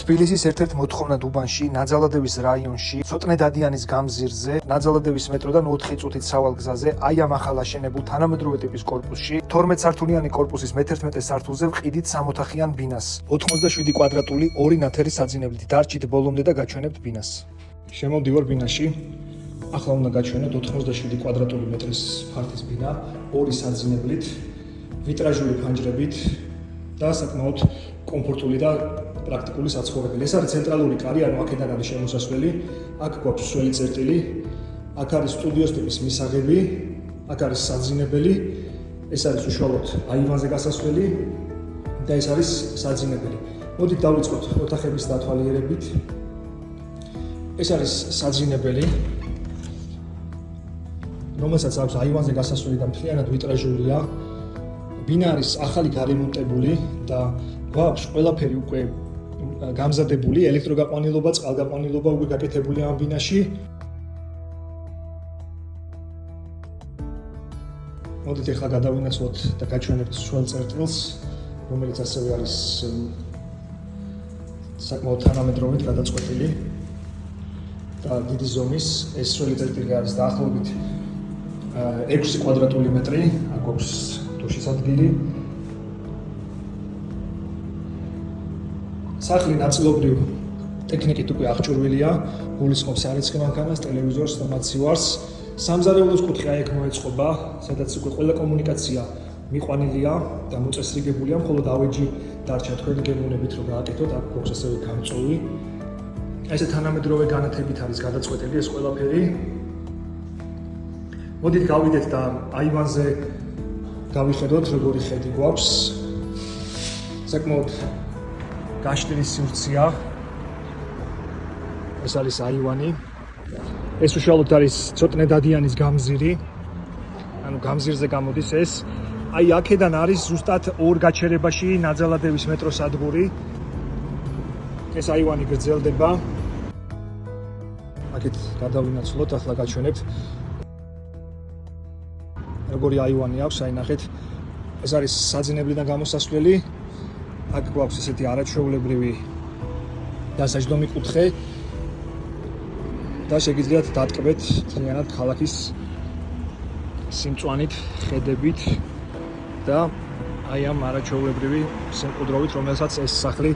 თბილისის ერთ-ერთ მოთხოვნად უბანში, ნაძალადევის რაიონში, ცოტნე დადიანის გამზირზე, ნაძალადევის მეტროდან 4 წუთით სავალ გზაზე, აი ამ ახალ აშენებულ თანამედროვე ტიპის კორპუსში, 12 სართულიანი კორპუსის მე-11 სართულზე ვყიდით 60-ოთახიან ბინას. 87 კვადრატული, 2 ნათერი საძინებლით. დარჩით ბოლომდე და გაჩვენებთ ბინას. შემოვდივარ ბინაში. ახლა უნდა გაჩვენოთ 87 კვადრატული მეტრის ფართის ბინა, 2 საძინებლით, ვიტრაჟული ფანჯრებით და საკმაოდ კომფორტული და პრაქტიკული საცხოვრებელი. ეს არის ცენტრალური კარი, ანუ აქედან არის შემოსასვლელი. აქ გვაქვს სველი წერტილი, აქ არის სტუდიოს ტიპის მისაღები, აქ არის საძინებელი, ეს არის უშუალოდ აივანზე გასასვლელი და ეს არის საძინებელი. მოდით დავიწყოთ ოთახების დათვალიერებით. ეს არის საძინებელი, რომელსაც აქვს აივანზე გასასვლელი და მთლიანად ვიტრაჟულია. ბინა არის ახალი გარემონტებული და გვაქვს ყველაფერი უკვე გამზადებული, ელექტროგაყვანილობა, წყალგაყვანილობა უკვე გაკეთებული ამ ბინაში. მოდით ახლა გადავინაცვლოთ და გაჩვენებთ სველ წერტილს, რომელიც ასევე არის საკმაოდ თანამედროვედ გადაწყვეტილი და დიდი ზომის. ეს სველი წერტილი არის დაახლოებით 6 კვადრატული მეტრი, აქ გვაქვს დუშის ადგილი. სახლი ნაწილობრივ ტექნიკით უკვე აღჭურვილია, გულისხმობს სარიცხი მანქანას, ტელევიზორს და მაცივარს. სამზარეულოს კუთხე აქ მოეწყობა, სადაც უკვე ყველა კომუნიკაცია მიყვანილია და მოწესრიგებულია, მხოლოდ ავეჯი დარჩა თქვენი გემოვნებით რომ გააკეთოთ, აქ გვაქვს ასევე გამწვევი. ესე თანამედროვე განათებით არის გადაწყვეტილი ეს ყველაფერი. მოდით გავიდეთ და აივანზე გავიხედოთ როგორი ხედი გვაქვს. საკმაოდ გაშლილის სივრცეა. ეს არის აივანი. ეს უშუალოდ არის ცოტნე დადიანის გამზირი. ანუ გამზირზე გამოდის ეს. აი აქედან არის ზუსტად 2 გაჩერებაში ნაძალადევის მეტროს სადგური. ეს აივანი გრძელდება. აქეთ გადავინაცვლოთ, ახლა გაჩვენებთ. როგორი აივანი აქვს, აი ნახეთ. ეს არის საძინებლიდან გამოსასვლელი. აქ გვაქვს ესეთი არაჩვეულებრივი დასაჯდომი კუთხე და შეგიძლიათ დატკბეთ მთლიანად ქალაქის სიმწვანით, ხედებით და აი ამ არაჩვეულებრივი სიმყუდროვით, რომელსაც ეს სახლი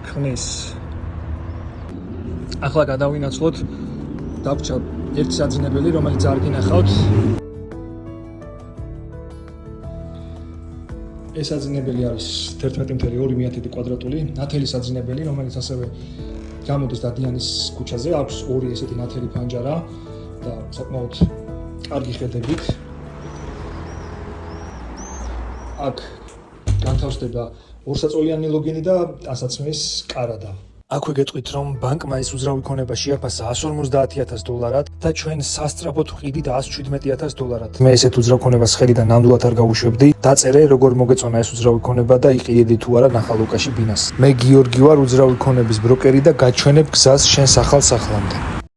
ქმნის. ახლა გადავინაცვლოთ, დაგვრჩა ერთი საძინებელი, რომელიც არ გინახავთ. ეს საძინებელი არის 11.2 კვადრატული, ნათელი საძინებელი, რომელიც ასევე გამოდის დადიანის ქუჩაზე, აქვს 2 ესეთი ნათელი ფანჯარა და საკმაოდ კარგი ხედებით. აქ განთავსდება 2 საწოლიანი ლოგინი და ტანსაცმლის კარადა. აქვე გეტყვით, რომ ბანკმა ეს უძრავი ქონება შეაფასა $150,000 და ჩვენ სასწრაფოდ ვყიდით $117,000. მე ესეთ უძრავ ქონებას ხელიდან ნამდვილად არ გავუშვებდი. დაწერე, როგორ მოგეწონა ეს უძრავი ქონება და იყიდედი თუ არა ნახალ ლუკაში ბინას. მე გიორგი ვარ, უძრავი ქონების ბროკერი და გაჩვენებ გზას შენს ახალ სახლამდე.